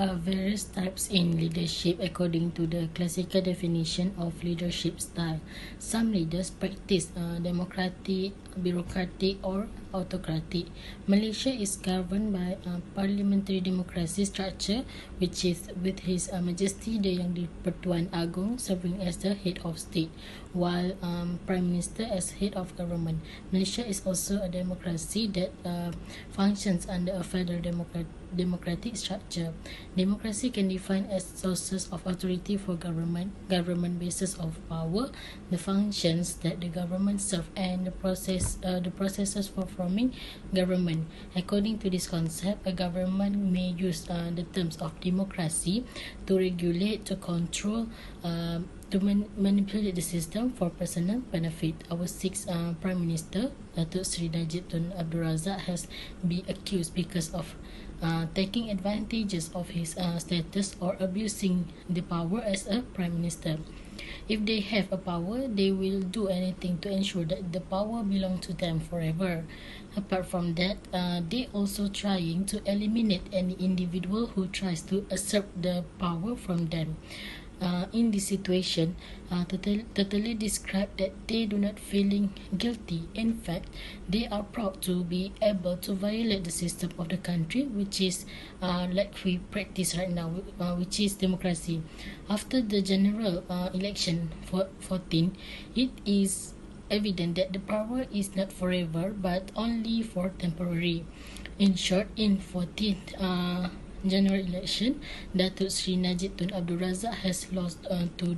are various types in leadership according to the classical definition of leadership style. Some leaders practice democratic, bureaucratic, or autocratic. Malaysia is governed by a parliamentary democracy structure, which is with His Majesty the Yang di-Pertuan Agong serving as the head of state, while Prime Minister as head of government. Malaysia is also a democracy that functions under a federal democratic structure. Democracy can define as sources of authority for government bases of power, the functions that the government serve, and the processes for forming government. According to this concept, a government may use the terms of democracy to regulate, to control, to manipulate the system for personal benefit. Our sixth Prime Minister, Datuk Sri Najib Tun Abdul Razak, has been accused because of taking advantages of his status or abusing the power as a Prime Minister. If they have a power, they will do anything to ensure that the power belongs to them forever. Apart from that, they also trying to eliminate any individual who tries to usurp the power from them. In this situation, totally describe that they do not feeling guilty. In fact, they are proud to be able to violate the system of the country, which is like we practice right now, which is democracy. After the general election for 14, it is evident that the power is not forever but only for temporary. In short, in 14th general election, Datuk Sri Najib Tun Abdul Razak has lost to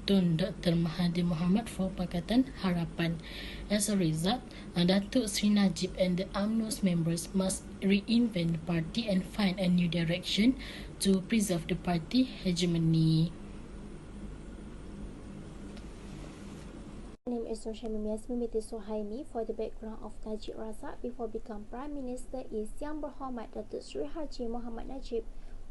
Tun Dr. Mahathir Mohamad for Pakatan Harapan. As a result, Datuk Sri Najib and the UMNO's members must reinvent the party and find a new direction to preserve the party hegemony. My name is Norshamim Yasmimiti Sohaimi. For the background of Najib Razak before become Prime Minister is Yang Berhormat Datuk Sri Haji Muhammad Najib,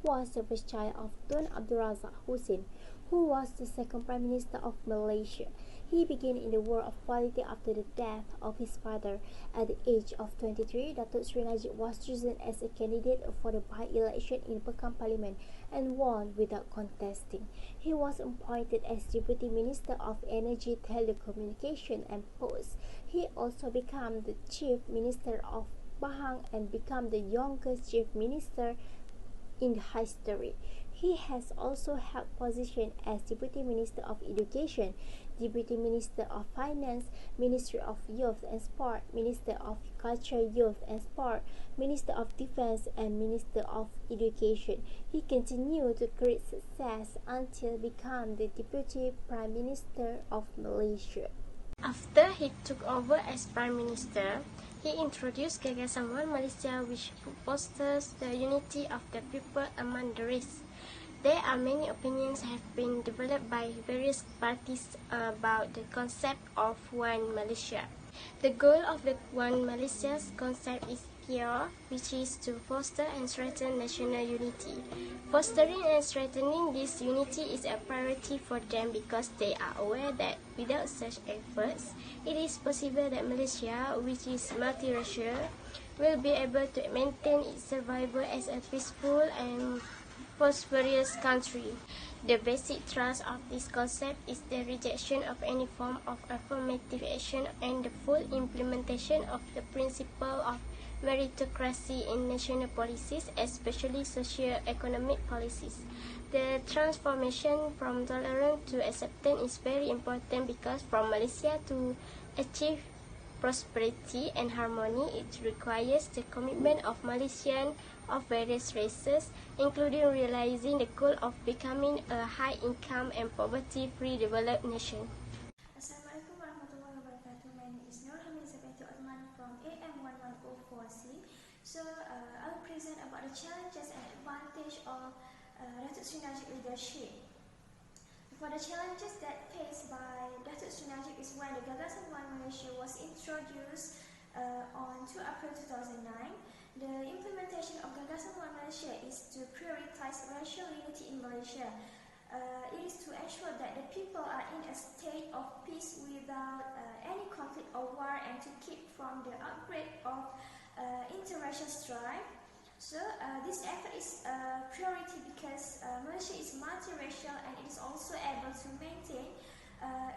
was the first child of Tun Abdul Razak Hussein, who was the second Prime Minister of Malaysia. He began in the world of politics after the death of his father. At the age of 23, Datuk Sri Najib was chosen as a candidate for the by-election in Pekan Parliament and won without contesting. He was appointed as Deputy Minister of Energy, Telecommunication and Posts. He also became the Chief Minister of Pahang and became the youngest Chief Minister in history. He has also held positions as Deputy Minister of Education, Deputy Minister of Finance, Ministry of Youth and Sport, Minister of Culture, Youth and Sport, Minister of Defence and Minister of Education. He continued to create success until become the Deputy Prime Minister of Malaysia. After he took over as Prime Minister, he introduced Gagasan One Malaysia, which fosters the unity of the people among the race. There are many opinions have been developed by various parties about the concept of One Malaysia. The goal of the One Malaysia's concept is clear, which is to foster and strengthen national unity. Fostering and strengthening this unity is a priority for them because they are aware that without such efforts, it is possible that Malaysia, which is multiracial, will be able to maintain its survival as a peaceful and prosperous country. The basic thrust of this concept is the rejection of any form of affirmative action and the full implementation of the principle of meritocracy in national policies, especially socio-economic policies. The transformation from tolerance to acceptance is very important because from Malaysia to achieve prosperity and harmony, it requires the commitment of Malaysians of various races, including realizing the goal of becoming a high-income and poverty-free developed nation. Assalamualaikum warahmatullahi wabarakatuh. My name is Nur Hamid Zabaitu Adman from AM1104C. So I'll present about the challenges and advantage of Datuk Sri Najib leadership. For the challenges that faced by Datuk Sri Najib is when the Gagasan One Malaysia was introduced on 2 April 2009. The implementation of Gagasan One Malaysia is to prioritize racial unity in Malaysia. It is to ensure that the people are in a state of peace without any conflict or war and to keep from the outbreak of interracial strife. So this effort is a priority because Malaysia is multiracial and it is also able to maintain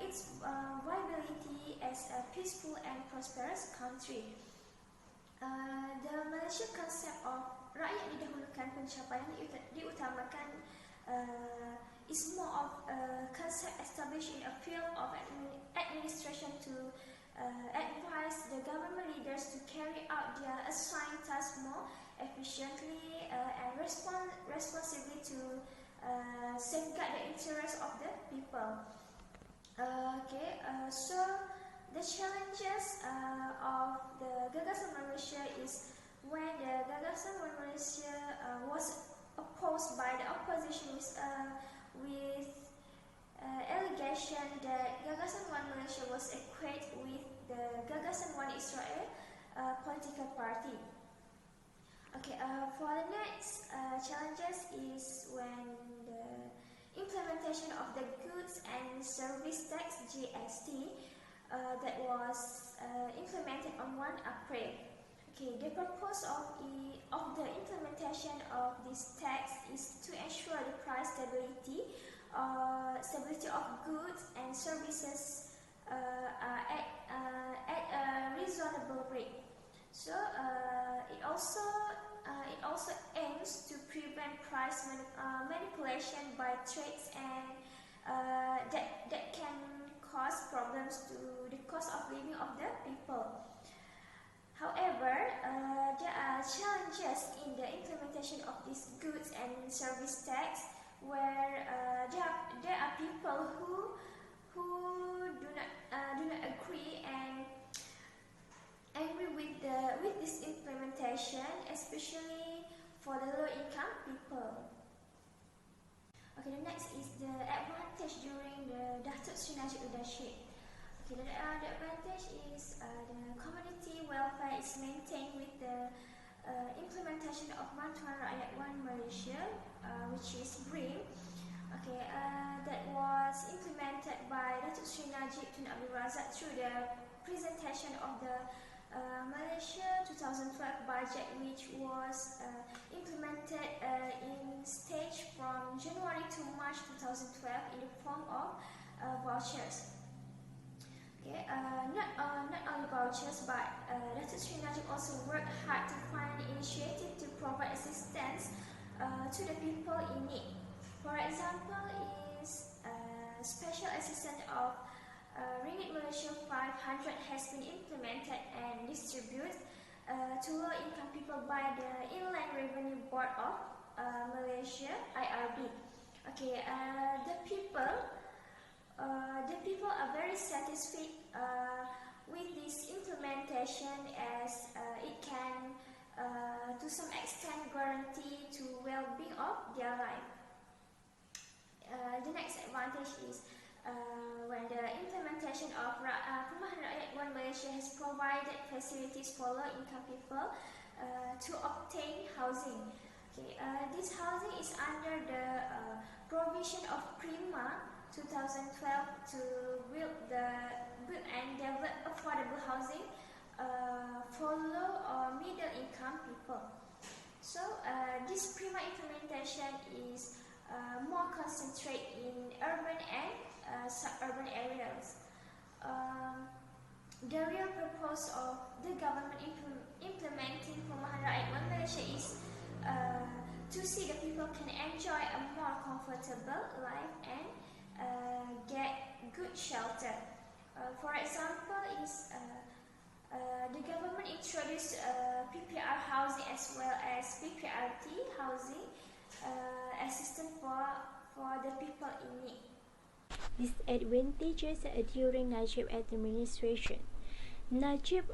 its viability as a peaceful and prosperous country. The Malaysia concept of rakyat didahulukan pencapaian diutamakan is more of a concept established in a field of administration to advise the government leaders to carry out their assigned tasks more efficiently and responsibly to safeguard the interests of the people. So the challenges of the Gagasan Malaysia is when the Gagasan Malaysia was opposed by the opposition with allegation that Gagasan One Malaysia was equated with the Gagasan One Israel political party. For the next challenges is when the implementation of the Goods and Service Tax (GST) that was implemented on 1 April. The purpose of the implementation of this tax is to ensure the price stability of goods and services at a reasonable rate. So it also aims to prevent price manipulation by trades and that can cause problems to the cost of living of the people. However, there are challenges in the implementation of this goods and service tax where there are people who do not agree and angry with this implementation, especially for the low income people. The next is the advantage during the Datuk Sri Najib leadership. The advantage is the community welfare is maintained with the implementation of Mantuan Rakyat One Malaysia, which is BRIM. That was implemented by Datuk Sri Najib Tun Abdul Razak through the presentation of the Malaysia 2012 budget, which was implemented in stage from January to March 2012 in the form of vouchers. Not only vouchers, but Datuk Sri Najib also worked hard to find initiative to provide assistance to the people in need. For example, is special assistance of Ringgit Malaysia 500 has been implemented and distributed to low-income people by the Inland Revenue Board of Malaysia (IRB). The people are very satisfied with this implementation as it can, to some extent, guarantee to well-being of their life. The next advantage is when the implementation of Perumahan Rakyat One Malaysia has provided facilities for low-income people to obtain housing. This housing is under the provision of Prima 2012 to build and develop affordable housing for low or middle-income people. So this Prima implementation is more concentrated in urban and suburban areas. The real purpose of the government implementing Perumahan Rakyat One Malaysia is to see the people can enjoy a more comfortable life and get good shelter. For example, the government introduced PPR housing as well as PPRT housing assistance for the people in need. Disadvantages during Najib administration. Najib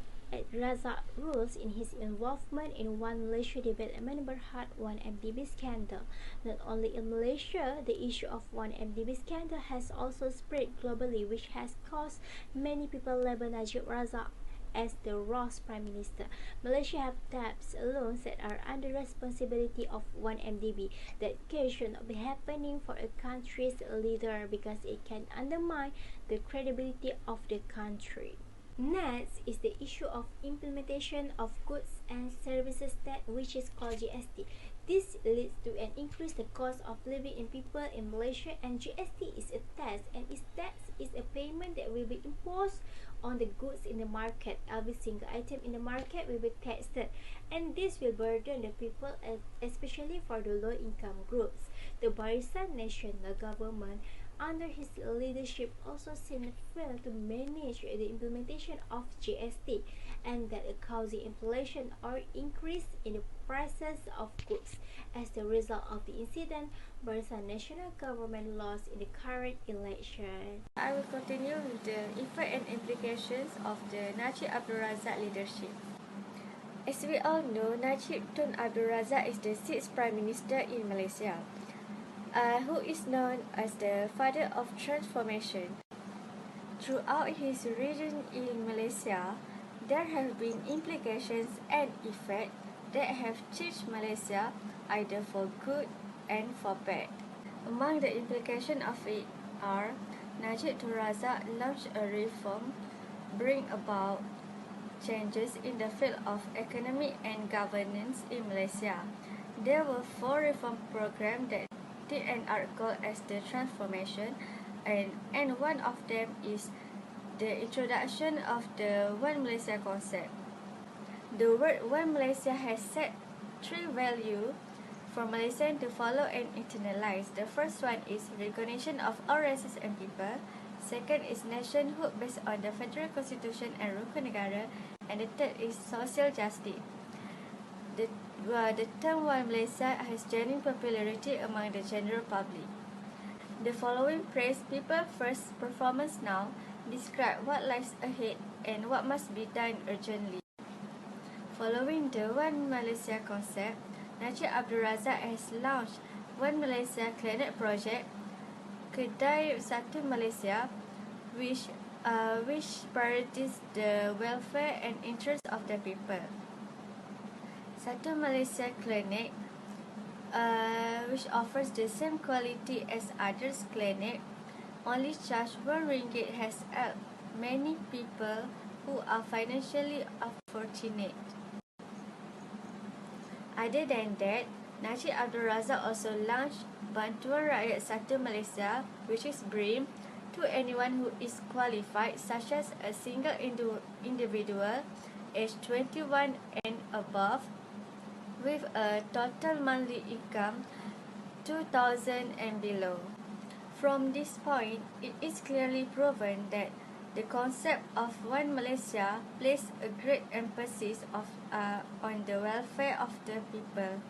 Razak rules in his involvement in One Malaysia development berhad 1MDB scandal. Not only in Malaysia, the issue of 1MDB scandal has also spread globally, which has caused many people label Najib Razak as the Ross Prime Minister. Malaysia have debts loans that are under responsibility of 1MDB. That case should not be happening for a country's leader because it can undermine the credibility of the country. Next is the issue of implementation of goods and services tax, which is called GST. This leads to an increase the cost of living in people in Malaysia, and GST is a tax, and its tax is a payment that will be imposed on the goods in the market. Every single item in the market will be taxed, and this will burden the people, especially for the low income groups. The Barisan Nasional government under his leadership also seemed to fail to manage the implementation of GST, and that causing inflation or increase in the prices of goods. As the result of the incident, Barisan Nasional government lost in the current election. I will continue with the effect and implications of the Najib Abdul Razak leadership. As we all know, Najib Tun Abdul Razak is the sixth Prime Minister in Malaysia, who is known as the father of transformation. Throughout his reign in Malaysia, there have been implications and effects that have changed Malaysia either for good and for bad. Among the implications of it are Najib Tun Razak launched a reform, bring about changes in the field of economy and governance in Malaysia. There were 4 reform programs that did an article as the transformation, and one of them is the introduction of the One Malaysia concept. The word One Malaysia has set 3 values for Malaysians to follow and internalize. The first one is recognition of all races and people. Second is nationhood based on the Federal Constitution and Rukun Negara. And the third is social justice. The term One Malaysia has gaining popularity among the general public. The following praise people first performance now describe what lies ahead and what must be done urgently. Following the One Malaysia concept, Najib Abdul Razak has launched One Malaysia Clinic Project, PAD270 Malaysia, which prioritizes the welfare and interests of the people. Satu Malaysia Clinic, which offers the same quality as others clinic, only charge RM1, has helped many people who are financially unfortunate. Other than that, Najib Abdul Razak also launched Bantuan Rakyat Satu Malaysia, which is BRIM, to anyone who is qualified, such as a single individual aged 21 and above, with a total monthly income 2,000 and below. From this point, it is clearly proven that the concept of One Malaysia places a great emphasis on the welfare of the people.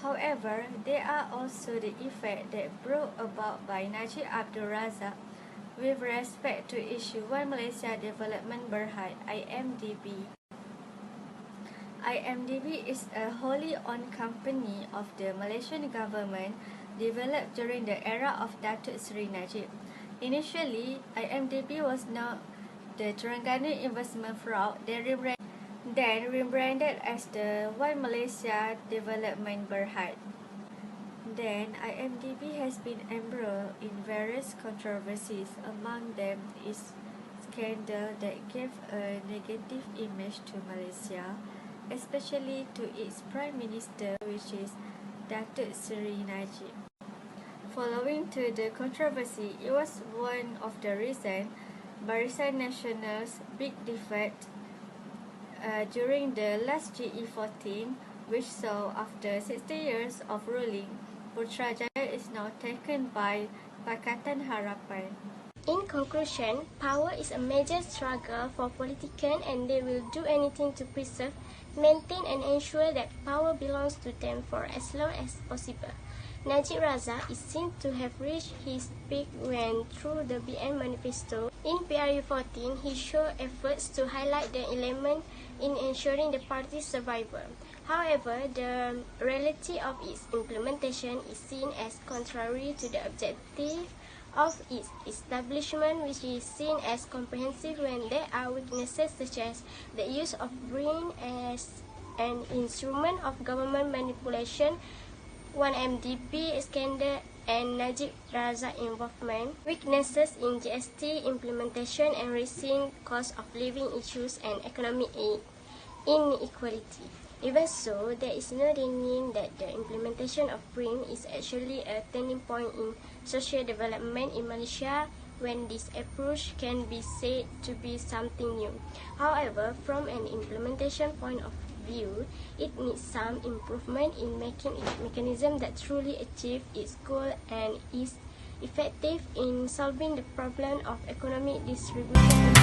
However, there are also the effects that brought about by Najib Abdul Razak with respect to issue One Malaysia Development Berhad (IMDB). IMDB is a wholly owned company of the Malaysian government developed during the era of Datuk Seri Najib. Initially, IMDB was known the Terengganu Investment Fraud, then rebranded as the One Malaysia Development Berhad. Then, IMDB has been embroiled in various controversies. Among them is scandal that gave a negative image to Malaysia, especially to its Prime Minister, which is Datuk Seri Najib. Following to the controversy, it was one of the reasons Barisan Nasional's big defeat during the last GE14, which saw after 60 years of ruling, Putrajaya is now taken by Pakatan Harapan. In conclusion, power is a major struggle for politicians, and they will do anything to preserve, maintain and ensure that power belongs to them for as long as possible. Najib Razak is seen to have reached his peak when, through the BN manifesto, in PRU14, he showed efforts to highlight the element in ensuring the party's survival. However, the reality of its implementation is seen as contrary to the objective of its establishment, which is seen as comprehensive when there are weaknesses such as the use of brain as an instrument of government manipulation, 1MDB scandal, and Najib Razak involvement, weaknesses in GST implementation and rising cost of living issues and economic inequality. Even so, there is no denying that the implementation of PRIM is actually a turning point in social development in Malaysia when this approach can be said to be something new. However, from an implementation point of view, it needs some improvement in making it a mechanism that truly achieves its goal and is effective in solving the problem of economic distribution.